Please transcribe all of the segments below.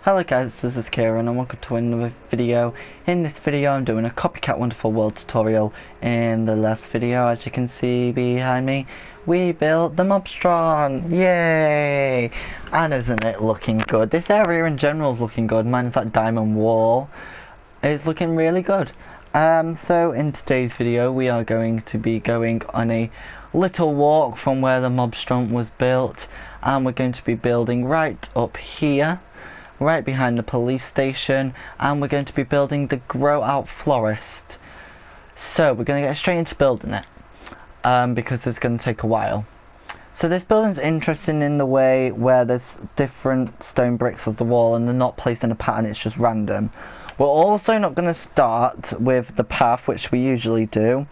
Hello guys, this is Kieran and welcome to another video. In this video I'm doing a copycat wonderful world tutorial. In the last video, as you can see behind me, we built the Mobstron! Yay! And isn't it looking good? This area in general is looking good, minus that diamond wall. It's looking really good. So in today's video we are going to be going on a little walk from where the Mobstron was built, and we're going to be building right up here, right behind the police station, and we're going to be building the Grow Out Florist. So we're going to get straight into building it, because it's going to take a while. So this building's interesting in the way where there's different stone bricks of the wall and they're not placed in a pattern, it's just random. We're also not going to start with the path, which we usually do.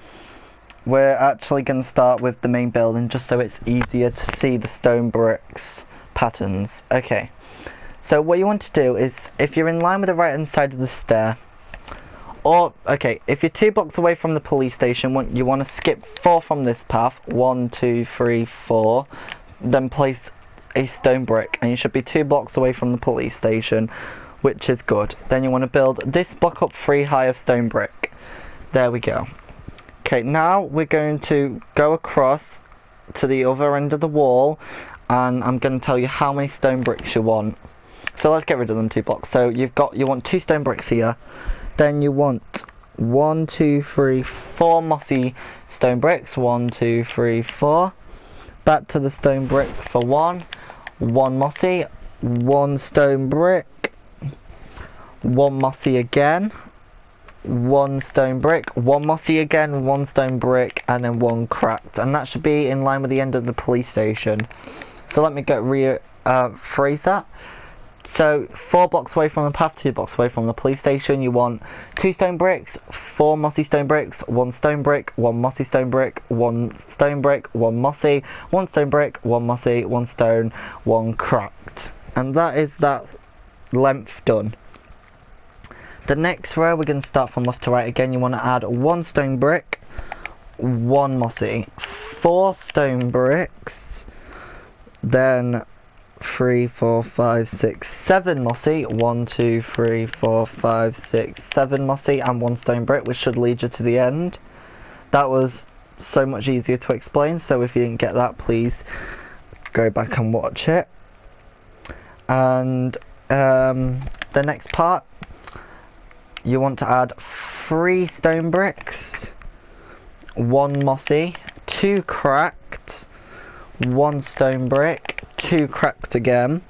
We're actually going to start with the main building just so it's easier to see the stone bricks patterns. Okay. So what you want to do is, if you're in line with the right hand side of the stair, or, okay, if you're 2 blocks away from the police station, you want to skip 4 from this path, 1, 2, 3, 4, then place a stone brick, and you should be 2 blocks away from the police station, which is good. Then you want to build this block up 3 high of stone brick. There we go. Okay, now we're going to go across to the other end of the wall, and I'm going to tell you how many stone bricks you want. So let's get rid of them 2 blocks. So you want 2 stone bricks here. Then you want 1, 2, 3, 4 mossy stone bricks. 1, 2, 3, 4. Back to the stone brick for 1 mossy, 1 stone brick, 1 mossy again, 1 stone brick, 1 mossy again, 1 stone brick, and then 1 cracked. And that should be in line with the end of the police station. So let me rephrase that. So 4 blocks away from the path, 2 blocks away from the police station, you want 2 stone bricks, 4 mossy stone bricks, 1 stone brick, 1 mossy stone brick, 1 stone brick, 1 mossy, 1 stone brick, 1 mossy, 1 stone, 1 cracked. And that is that length done. The next row we're going to start from left to right again. You want to add 1 stone brick, 1 mossy, 4 stone bricks, then 3, 4, 5, 6, 7 mossy, 1, 2, 3, 4, 5, 6, 7 mossy, and 1 stone brick, which should lead you to the end. That was so much easier to explain, so if you didn't get that, please go back and watch it. And the next part, you want to add 3 stone bricks, 1 mossy, 2 cracked, 1 stone brick, 2 cracked again,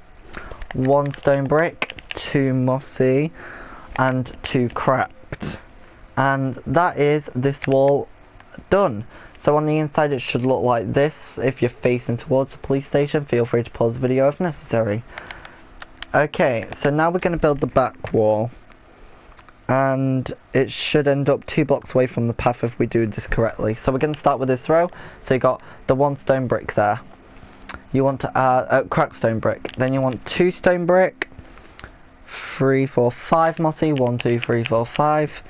1 stone brick, 2 mossy, and 2 cracked. And that is this wall done. So on the inside it should look like this. If you're facing towards the police station, feel free to pause the video if necessary. Okay, so now we're going to build the back wall. And it should end up 2 blocks away from the path if we do this correctly. So we're going to start with this row. So you got the 1 stone brick there. You want to add cracked stone brick. Then you want 2 stone brick, 3, 4, 5 mossy, 1, 2, 3, 4, 5,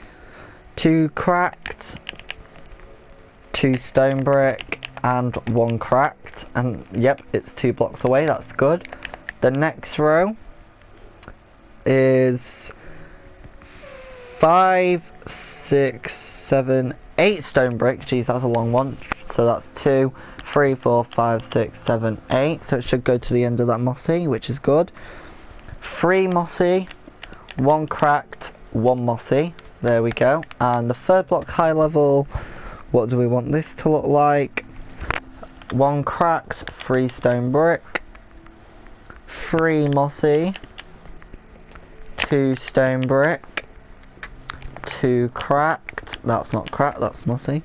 2 cracked, 2 stone brick, and 1 cracked. And yep, it's 2 blocks away. That's good. The next row is 5, 6, 7, 8 stone brick. Jeez, that's a long one. So that's 2, 3, 4, 5, 6, 7, 8. So it should go to the end of that mossy, which is good. 3 mossy, 1 cracked, 1 mossy. There we go. And the third block high level, what do we want this to look like? 1 cracked, 3 stone brick, 3 mossy, 2 stone brick, 2 cracked, that's not cracked, that's mossy,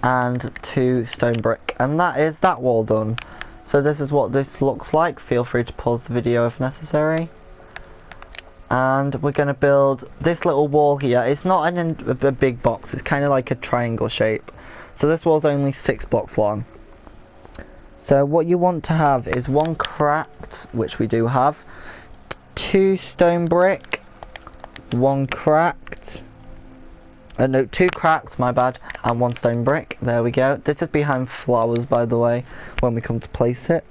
and 2 stone brick. And that is that wall done. So this is what this looks like. Feel free to pause the video if necessary. And we're going to build this little wall here. It's not a big box, it's kind of like a triangle shape. So this wall's only 6 blocks long. So what you want to have is 1 cracked, which we do have, 2 stone brick, 1 cracked, no, 2 cracked, my bad, and 1 stone brick. There we go. This is behind flowers, by the way, when we come to place it.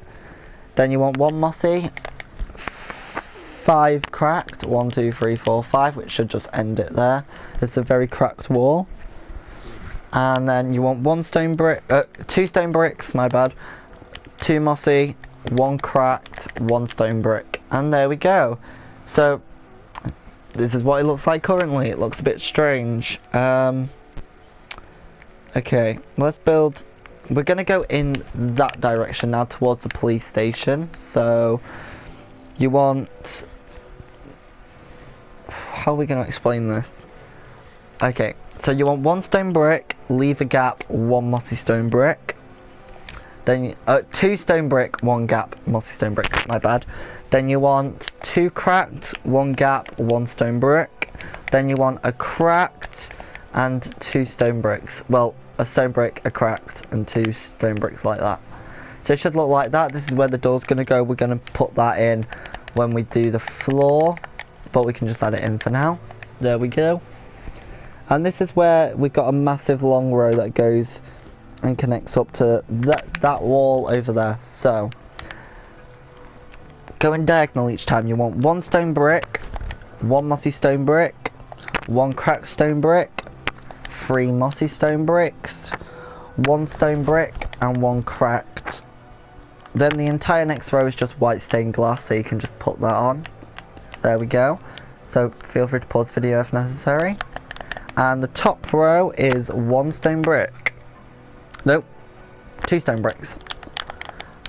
Then you want 1 mossy, 5 cracked. 1, 2, 3, 4, 5, which should just end it there. It's a very cracked wall. And then you want 1 stone brick, 2 stone bricks, my bad. 2 mossy, 1 cracked, 1 stone brick. And there we go. So, this is what it looks like currently. It looks a bit strange. Okay, let's build. We're going to go in that direction now towards the police station. So, you want... How are we going to explain this? Okay, so you want 1 stone brick, leave a gap, 1 mossy stone brick. Then 2 stone brick, 1 gap, mossy stone brick, my bad. Then you want 2 cracked, 1 gap, 1 stone brick. Then you want a cracked and 2 stone bricks. Well, a stone brick, a cracked, and 2 stone bricks like that. So it should look like that. This is where the door's going to go. We're going to put that in when we do the floor, but we can just add it in for now. There we go. And this is where we've got a massive long row that goes and connects up to that wall over there. So, going diagonal each time, you want 1 stone brick, 1 mossy stone brick, 1 cracked stone brick, 3 mossy stone bricks, 1 stone brick, and 1 cracked. Then the entire next row is just white stained glass, so you can just put that on. There we go. So feel free to pause the video if necessary. And the top row is 1 stone brick. Nope, 2 stone bricks.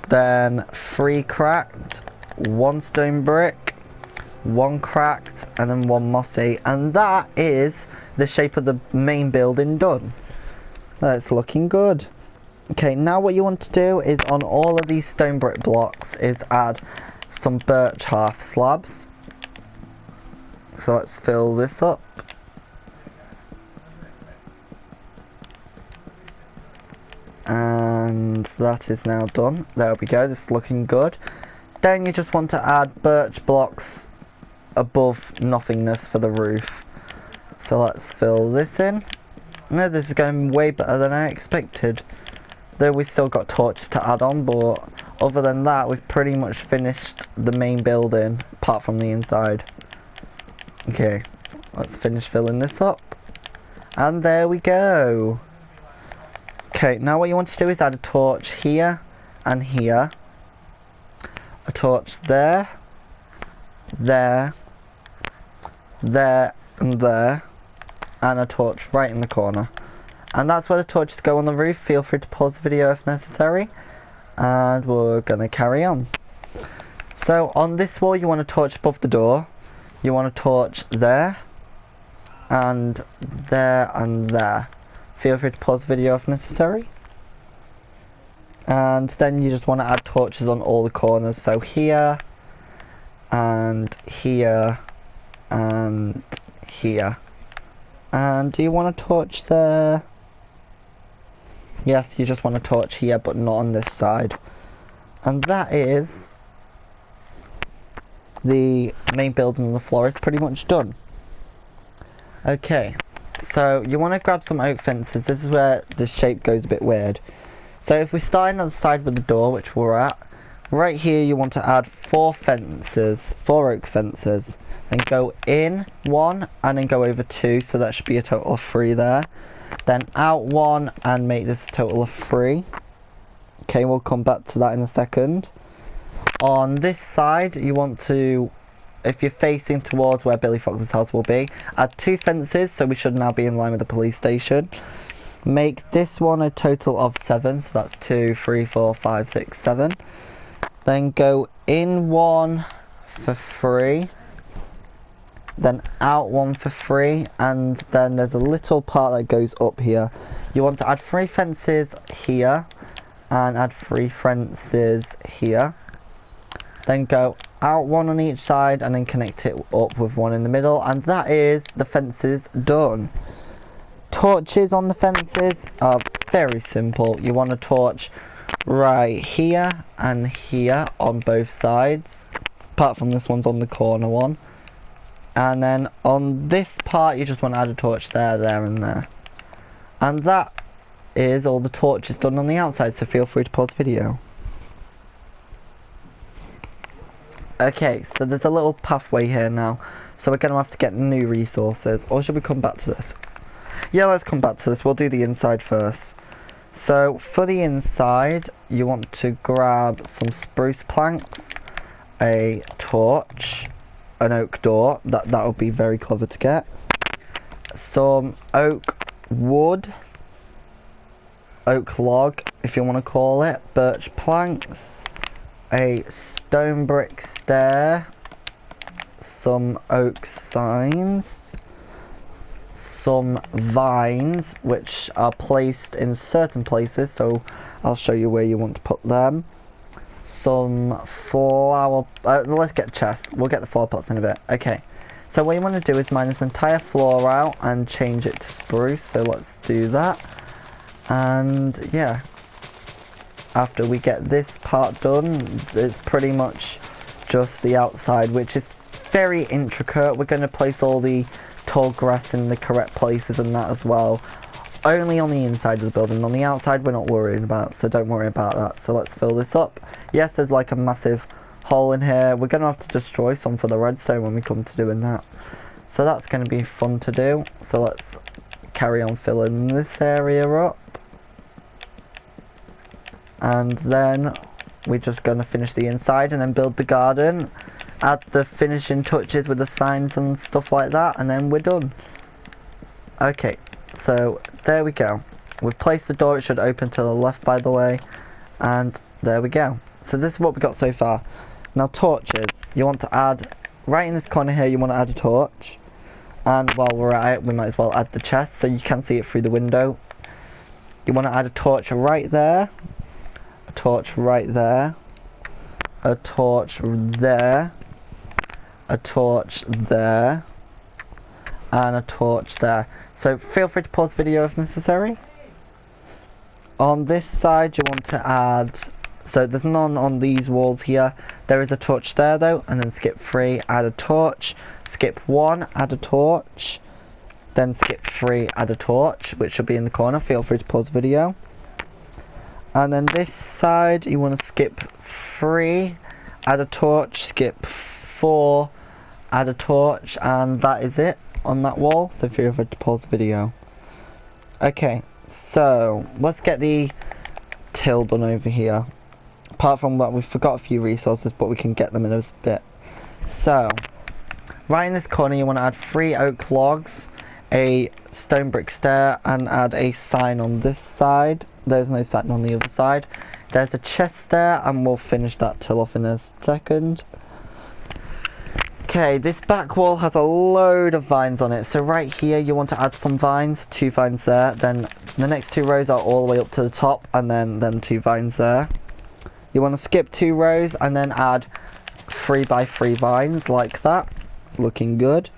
Then 3 cracked, 1 stone brick, 1 cracked, and then 1 mossy. And that is the shape of the main building done. That's looking good. Okay, now what you want to do is on all of these stone brick blocks is add some birch half slabs. So let's fill this up. And that is now done. There we go, this is looking good. Then you just want to add birch blocks above nothingness for the roof. So let's fill this in. No, this is going way better than I expected. Though we still got torches to add on, but other than that, we've pretty much finished the main building, apart from the inside. Okay, let's finish filling this up. And there we go. Okay, now what you want to do is add a torch here and here. A torch there, there, there, and there. And a torch right in the corner. And that's where the torches go on the roof. Feel free to pause the video if necessary. And we're gonna carry on. So on this wall you want a torch above the door. You want a torch there. And there and there. Feel free to pause the video if necessary. And then you just want to add torches on all the corners. So here. And here. And here. And do you want a torch there? Yes, you just want a torch here, but not on this side. And that is the main building of the florist pretty much done. Okay, so you want to grab some oak fences. This is where the shape goes a bit weird. So if we're starting on the side with the door, which we're at, right here you want to add 4 fences, 4 oak fences. Then go in 1 and then go over 2, so that should be a total of 3 there. Then out 1 and make this a total of 3. Okay, we'll come back to that in a second. On this side you want to, if you're facing towards where Billy Fox's house will be, add 2 fences, so we should now be in line with the police station. Make this one a total of 7, so that's 2, 3, 4, 5, 6, 7. Then go in 1 for 3. Then out 1 for 3, and then there's a little part that goes up here. You want to add 3 fences here, and add 3 fences here. Then go out 1 on each side, and then connect it up with 1 in the middle, and that is the fences done. Torches on the fences are very simple. You want a torch right here and here on both sides, apart from this one's on the corner one. And then on this part you just want to add a torch there, there and there. And that is all the torches done on the outside, so feel free to pause the video. Okay, so there's a little pathway here now. So we're going to have to get new resources. Or should we come back to this? Yeah, let's come back to this. We'll do the inside first. So for the inside, you want to grab some spruce planks, a torch, an oak door. That would be very clever to get. Some oak wood, oak log, if you want to call it, birch planks, a stone brick stair, some oak signs, some vines which are placed in certain places, so I'll show you where you want to put them. Some flower, let's get chests, we'll get the flower pots in a bit. Okay, so what you want to do is mine this entire floor out and change it to spruce, so let's do that. And yeah, after we get this part done, it's pretty much just the outside, which is very intricate. We're going to place all the tall grass in the correct places and that as well. Only on the inside of the building. On the outside we're not worrying about, so don't worry about that. So let's fill this up. Yes, there's like a massive hole in here. We're going to have to destroy some for the redstone when we come to doing that. So that's going to be fun to do. So let's carry on filling this area up. And then we're just going to finish the inside and then build the garden. Add the finishing touches with the signs and stuff like that, and then we're done. Okay, so there we go. We've placed the door. It should open to the left, by the way. And there we go. So this is what we got so far. Now torches. You want to add, right in this corner here, you want to add a torch. And while we're at it, we might as well add the chest so you can see it through the window. You want to add a torch right there. A torch right there. A torch there. A torch there. And a torch there. So feel free to pause the video if necessary. On this side you want to add, so there's none on these walls here. There is a torch there though, and then skip 3, add a torch, skip 1, add a torch, then skip 3, add a torch, which should be in the corner. Feel free to pause the video. And then this side you want to skip 3, add a torch, skip 4, add a torch, and that is it on that wall. So feel free to pause the video. Okay, so let's get the till done over here. Apart from that, we forgot a few resources, but we can get them in a bit. So right in this corner you want to add 3 oak logs, a stone brick stair, and add a sign on this side. There's no sign on the other side. There's a chest there, and we'll finish that till off in a second. Okay, this back wall has a load of vines on it, so right here you want to add some vines, 2 vines there, then the next 2 rows are all the way up to the top, and then 2 vines there. You want to skip 2 rows and then add 3 by 3 vines like that, looking good.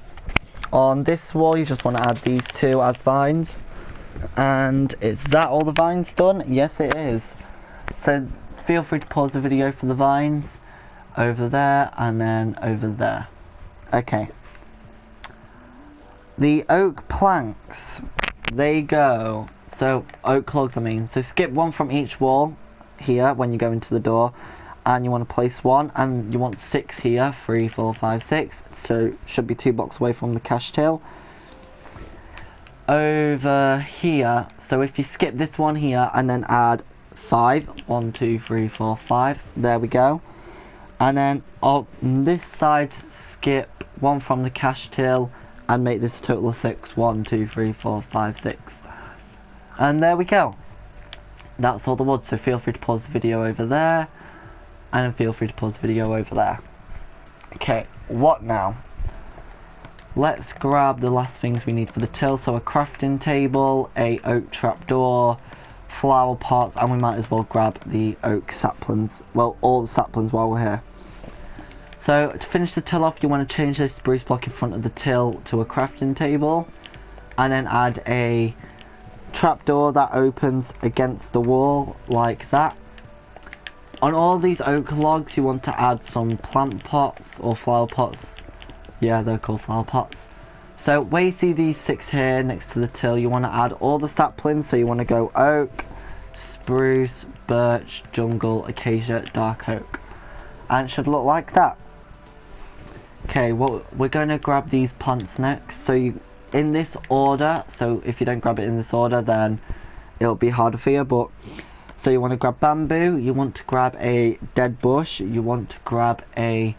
On this wall you just want to add these 2 as vines. And is that all the vines done? Yes it is. So feel free to pause the video for the vines over there and then over there. Okay, the oak planks, they go, so oak logs I mean, so skip 1 from each wall here when you go into the door, and you want to place 1, and you want 6 here, 3, 4, 5, 6, so should be 2 blocks away from the cash till. Over here, so if you skip this one here and then add 5, 1, 2, 3, 4, 5, there we go. And then on this side skip 1 from the cash till and make this a total of 6. 1, 2, 3, 4, 5, 6. And there we go. That's all the wood, so feel free to pause the video over there. And feel free to pause the video over there. Okay, what now? Let's grab the last things we need for the till. So a crafting table, a oak trapdoor, flower pots, and we might as well grab the oak saplings. Well, all the saplings while we're here. So to finish the till off, you want to change this spruce block in front of the till to a crafting table, and then add a trapdoor that opens against the wall like that. On all these oak logs, you want to add some plant pots or flower pots. Yeah, they're called flower pots. So where you see these 6 here next to the till, you want to add all the saplings. So you want to go oak, spruce, birch, jungle, acacia, dark oak, and it should look like that. Okay, well, we're going to grab these plants next. So you, in this order, so if you don't grab it in this order, then it'll be harder for you. But so you want to grab bamboo, you want to grab a dead bush, you want to grab a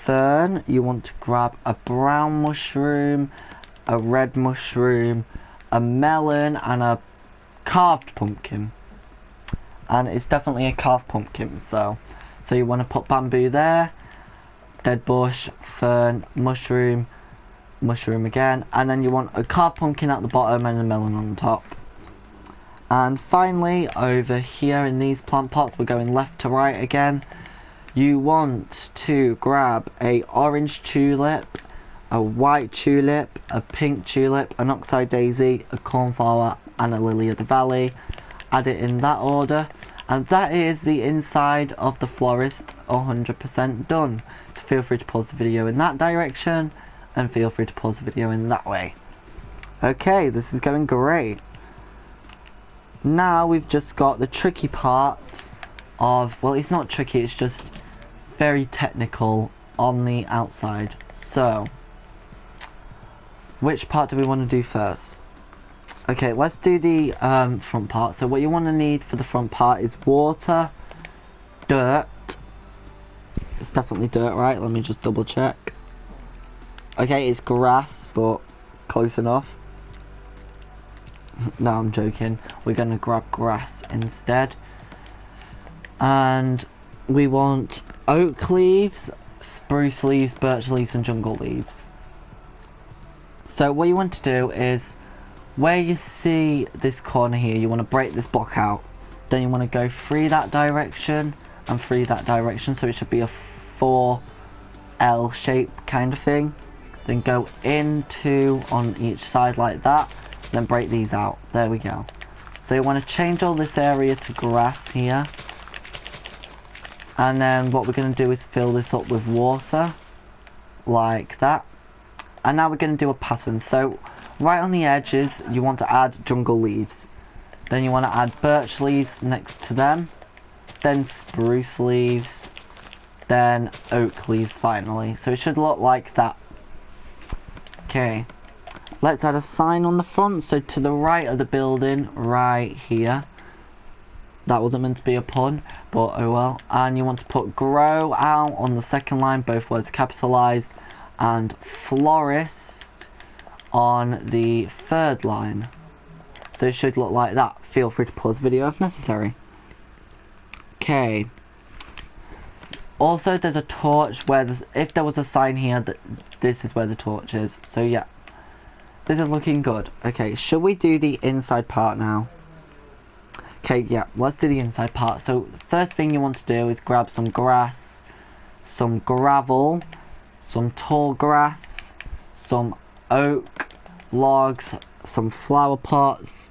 fern, you want to grab a brown mushroom, a red mushroom, a melon, and a carved pumpkin. And it's definitely a carved pumpkin. So you want to put bamboo there, dead bush, fern, mushroom, mushroom again, and then you want a carved pumpkin at the bottom and a melon on the top. And finally, over here in these plant pots, we're going left to right again. You want to grab a orange tulip, a white tulip, a pink tulip, an oxeye daisy, a cornflower, and a lily of the valley. Add it in that order. And that is the inside of the florist 100% done. So feel free to pause the video in that direction, and feel free to pause the video in that way. Okay, this is going great. Now we've just got the tricky part of, well, it's not tricky, it's just very technical on the outside. So, which part do we want to do first? Okay, let's do the front part. So what you want to need for the front part is water, dirt. It's definitely dirt, right? Let me just double check. Okay, it's grass, but close enough. No, I'm joking. We're going to grab grass instead. And we want oak leaves, spruce leaves, birch leaves, and jungle leaves. So what you want to do is, where you see this corner here, you want to break this block out. Then you want to go through that direction and through that direction, so it should be a 4L shape kind of thing. Then go into on each side like that, then break these out. There we go. So you want to change all this area to grass here. And then what we're going to do is fill this up with water, like that. And now we're going to do a pattern. So right on the edges, you want to add jungle leaves. Then you want to add birch leaves next to them. Then spruce leaves. Then oak leaves finally. So it should look like that. Okay. Let's add a sign on the front. So to the right of the building, right here. That wasn't meant to be a pun, but oh well. And you want to put Grow Out on the second line, both words capitalised. And Florist on the third line. So it should look like that. Feel free to pause the video if necessary. Okay. Also, there's a torch where if there was a sign here, that this is where the torch is. So yeah, this is looking good. Okay, should we do the inside part now? Okay, yeah, let's do the inside part. So first thing you want to do is grab some grass, some gravel, some tall grass, some oak logs, some flower pots,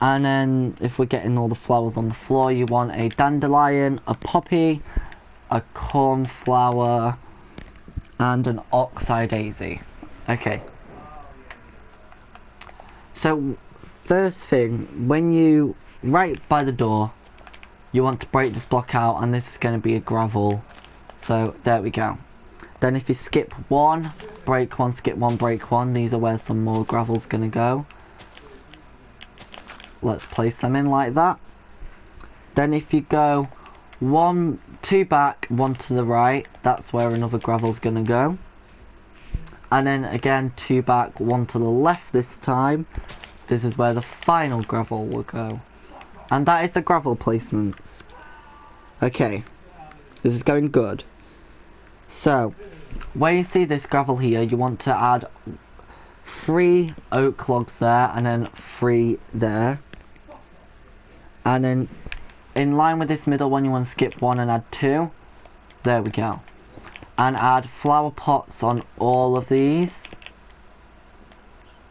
and then if we're getting all the flowers on the floor, you want a dandelion, a poppy, a cornflower, and an oxeye daisy. Okay. So first thing, when you, right by the door, you want to break this block out, and this is going to be a gravel. So there we go. Then if you skip one, break one, skip one, break one, these are where some more gravel's going to go. Let's place them in like that. Then if you go two back, one to the right, that's where another gravel's going to go. And then again, two back, one to the left this time. This is where the final gravel will go. And that is the gravel placements. Okay, this is going good. So, where you see this gravel here, you want to add 3 oak logs there, and then 3 there. And then, in line with this middle one, you want to skip 1 and add 2. There we go. And add flower pots on all of these.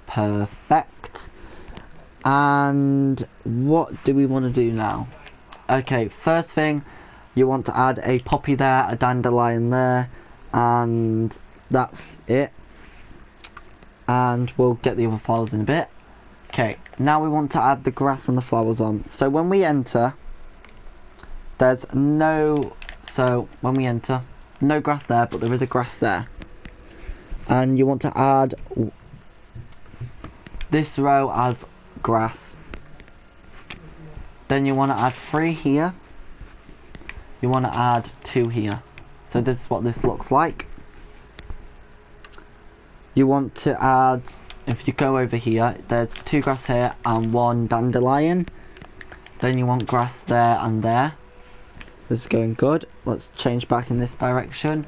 Perfect. And what do we want to do now? Okay, first thing, you want to add a poppy there, a dandelion there, and that's it. And we'll get the other flowers in a bit. Okay, now we want to add the grass and the flowers on. So when we enter, no grass there, but there is a grass there. And you want to add this row as grass. Then you want to add 3 here. You want to add 2 here. So this is what this looks like. You want to add, if you go over here, there's 2 grass here and 1 dandelion. Then you want grass there and there. This is going good. Let's change back in this direction.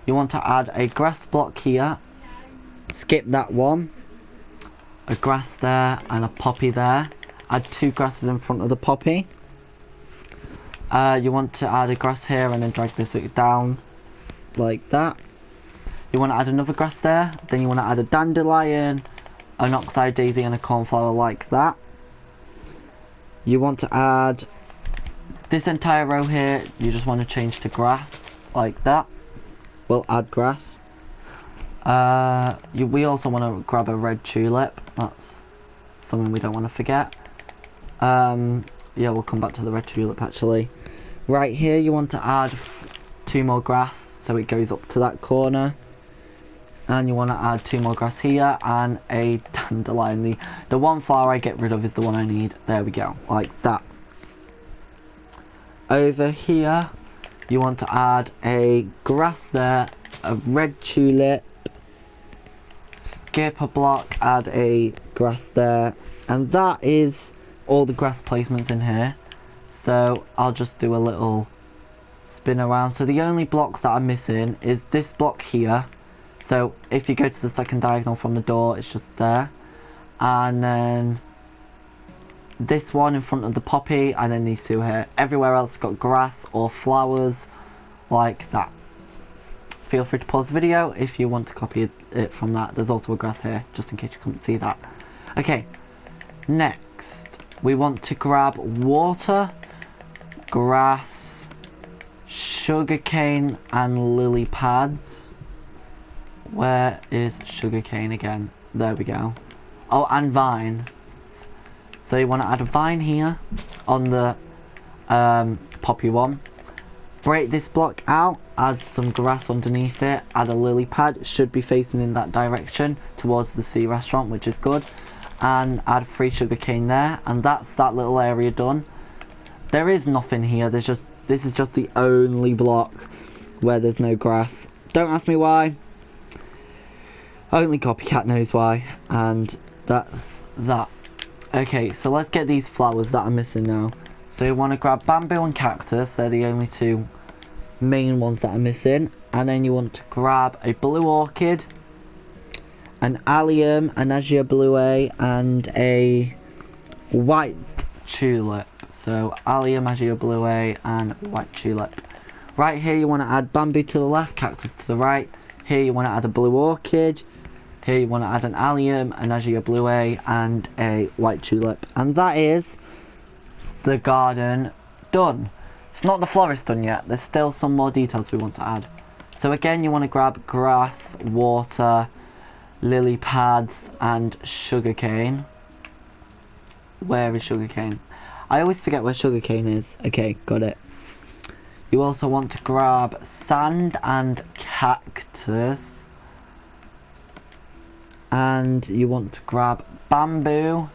You want to add a grass block here. Skip that one. A grass there and a poppy there. Add 2 grasses in front of the poppy. You want to add a grass here and then drag this down like that. You want to add another grass there. Then you want to add a dandelion, an oxeye daisy and a cornflower like that. You want to add this entire row here. You just want to change to grass like that. We'll add grass. We also want to grab a red tulip. That's something we don't want to forget. Yeah, we'll come back to the red tulip actually. Right here you want to add 2 more grass so it goes up to that corner. And you want to add 2 more grass here and a dandelion. The one flower I get rid of is the one I need. There we go, like that. Over here you want to add a grass there, a red tulip, skip a block, add a grass there, and that is all the grass placements in here. So I'll just do a little spin around. So the only blocks that I'm missing is this block here. So if you go to the second diagonal from the door, it's just there. And then this one in front of the poppy, and then these 2 here. Everywhere else got grass or flowers like that. Feel free to pause the video if you want to copy it from that. There's also a grass here, just in case you couldn't see that. Okay, next we want to grab water, grass, sugarcane and lily pads. Where is sugarcane again? There we go. Oh, and vine. So you want to add a vine here on the poppy one. Break this block out, add some grass underneath it, add a lily pad. It should be facing in that direction towards the sea restaurant, which is good. And add 3 sugarcane there, and that's that little area done. There is nothing here. This is just the only block where there's no grass. Don't ask me why. Only Copycat knows why, and that's that. Okay, so let's get these flowers that are missing now. So you want to grab bamboo and cactus. They're the only 2 main ones that are missing. And then you want to grab a blue orchid, an allium, an azure blue, and a white tulip. So allium, azure blue, and white tulip. Right here you want to add bamboo to the left, cactus to the right. Here you want to add a blue orchid. Here you want to add an allium, an azure blue, and a white tulip. And that is the garden done. It's not the florist done yet. There's still some more details we want to add. So again, you want to grab grass, water, lily pads, and sugarcane. Where is sugarcane? I always forget where sugarcane is. Okay, got it. You also want to grab sand and cactus. And you want to grab bamboo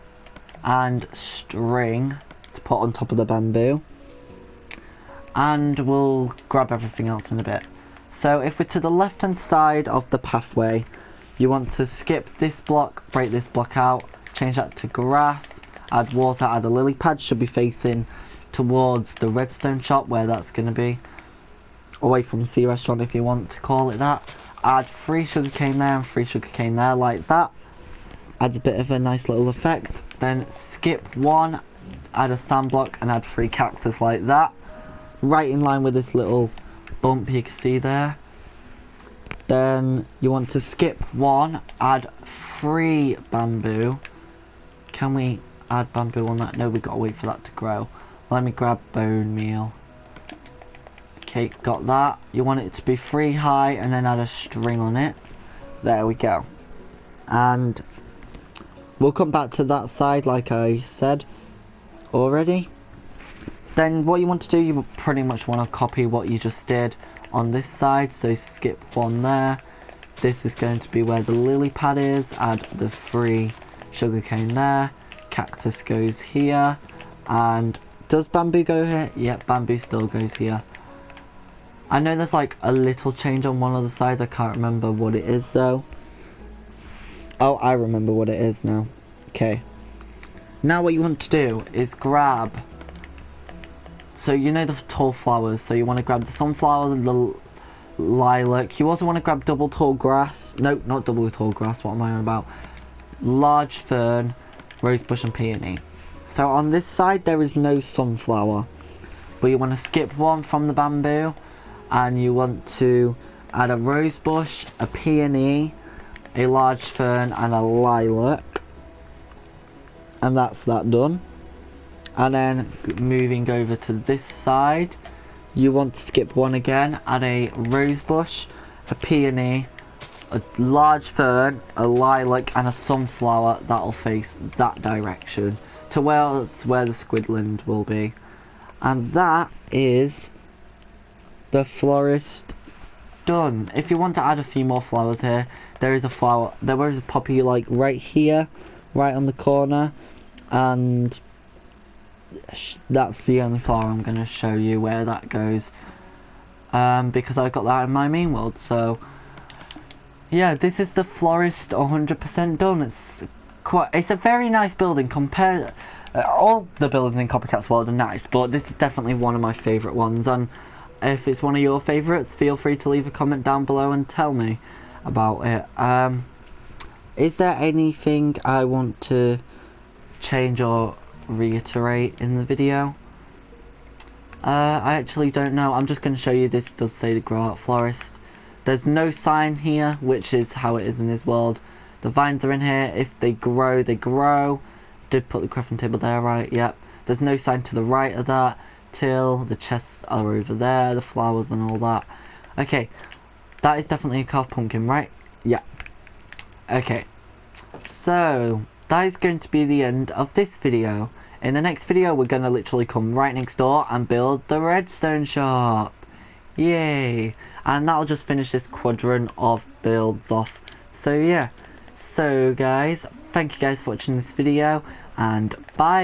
and string to put on top of the bamboo. And we'll grab everything else in a bit. So if we're to the left hand side of the pathway, you want to skip this block, break this block out, change that to grass, add water, add a lily pad. Should be facing towards the Redstone shop, where that's going to be. Away from the sea restaurant, if you want to call it that. Add 3 sugarcane there and 3 sugarcane there, like that. Add a bit of a nice little effect. Then skip 1, add a sand block, and add 3 cactus like that. Right in line with this little bump you can see there. Then you want to skip 1, add 3 bamboo. Can we add bamboo on that? No, we've got to wait for that to grow. Let me grab bone meal. Okay, got that. You want it to be 3 high and then add a string on it. There we go. And we'll come back to that side like I said already. Then what you want to do, you pretty much want to copy what you just did on this side. So skip 1 there, this is going to be where the lily pad is. Add the 3 sugarcane there. Cactus goes here. And does bamboo go here? Yep, bamboo still goes here. I know there's like a little change on one of the sides. I can't remember what it is though. Oh, I remember what it is now. Okay. Now what you want to do is grab... So you know the tall flowers. So you want to grab the sunflower, the lilac. You also want to grab double tall grass. No, not double tall grass. What am I on about? Large fern, rosebush and peony. So on this side there is no sunflower. But you want to skip one from the bamboo. And you want to add a rosebush, a peony, a large fern and a lilac. And that's that done. And then moving over to this side, you want to skip one again, add a rosebush, a peony, a large fern, a lilac and a sunflower. That'll face that direction to where the squidland will be. And that is the florist done. If you want to add a few more flowers here, there is a poppy like right here, right on the corner, and that's the only flower I'm going to show you where that goes, because I got that in my main world. So yeah, this is the florist 100% done. It's a very nice building. Compared all the buildings in Copycat's world are nice, but this is definitely one of my favourite ones. And if it's one of your favourites, feel free to leave a comment down below and tell me about it. Is there anything I want to change or reiterate in the video? I actually don't know. I'm just going to show you. This does say the Grow Out Florist. There's no sign here, which is how it is in this world. The vines are in here. If they grow, they grow. Did put the crafting table there, right? Yep. There's no sign to the right of that. Till the chests are over there, the flowers and all that. Okay, that is definitely a carved pumpkin, right? Yeah. Okay, so that is going to be the end of this video. In the next video, we're going to literally come right next door and build the redstone shop. Yay! And that'll just finish this quadrant of builds off. So yeah, so guys, thank you guys for watching this video, and bye!